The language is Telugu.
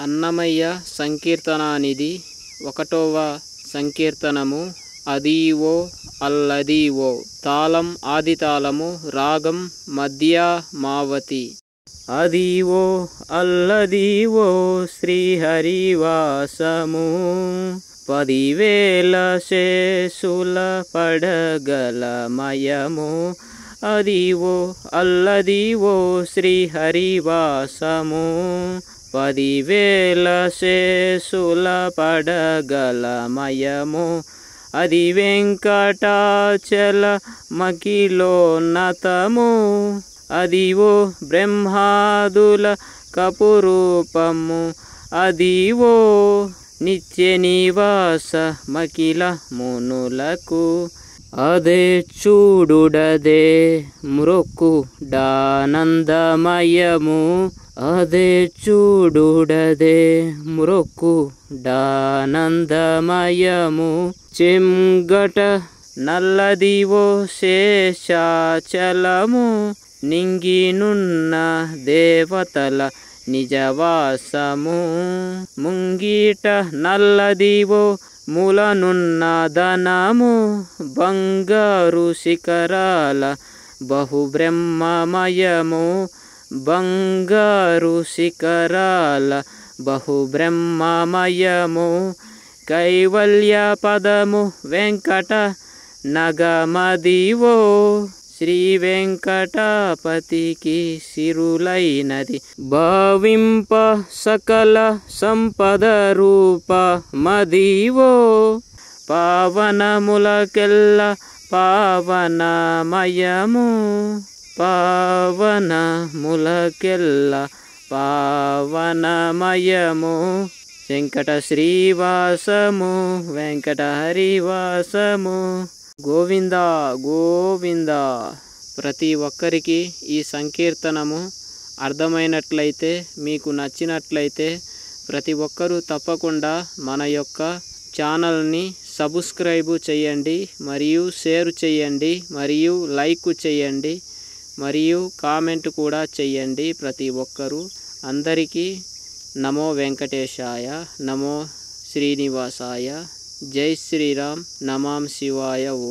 అన్నమయ్య సంకీర్తనానిది 1వ సంకీర్తనము అదీవో అల్లదీవో. తాళం ఆదితాళము, రాగం మధ్యమావతి. అదీవో అల్లదీవో శ్రీహరివాసము, 10,000 శేషుల పడగలమయము. అదీవో అల్లదీవో శ్రీహరివాసము, 10,000 శేషుల పడగలమయము. అది వెంకటాచల మకిలోన్నతము, అదివో బ్రహ్మాదుల కపురూపము. అదివో నిత్య నివాస మకిల మునులకు. అదే చూడుడదే మృక్కుడానందమయము, అదే చూడుడదే మృక్కుడానందమయము. చెంగట నల్లదివో శేషాచలము, నింగినున్న దేవతల నిజవాసము. ముంగిట నల్లదివో మూలనున్న ధనము, బంగారు శిఖరాల బహుబ్రహ్మమయము. బంగారు శిఖరాల బహుబ్రహ్మమయము. కైవల్య పదము వెంకట నగమదివో, శ్రీ వెంకటాపతికి సిరులైనది. భావింప సకల సంపద రూప మదివో, పావనములకెల్ల పావనమయము. పావనములకెల్ల పావనమయము. వెంకట శ్రీవాసము, వెంకట హరివాసము. గోవింద గోవింద. ప్రతి ఒక్కరికి ఈ సంకీర్తనము అర్థమైనట్లయితే, మీకు నచ్చినట్లయితే ప్రతి ఒక్కరూ తప్పకుండా మన యొక్క ఛానల్ని సబ్స్క్రైబ్ చేయండి, మరియు షేర్ చేయండి, మరియు లైక్ చేయండి, మరియు కామెంట్ కూడా చేయండి ప్రతి ఒక్కరూ. అందరికీ నమో వెంకటేశాయ, నమో శ్రీనివాసాయ. జై శ్రీరామ్. నమాం శివాయ. ఓ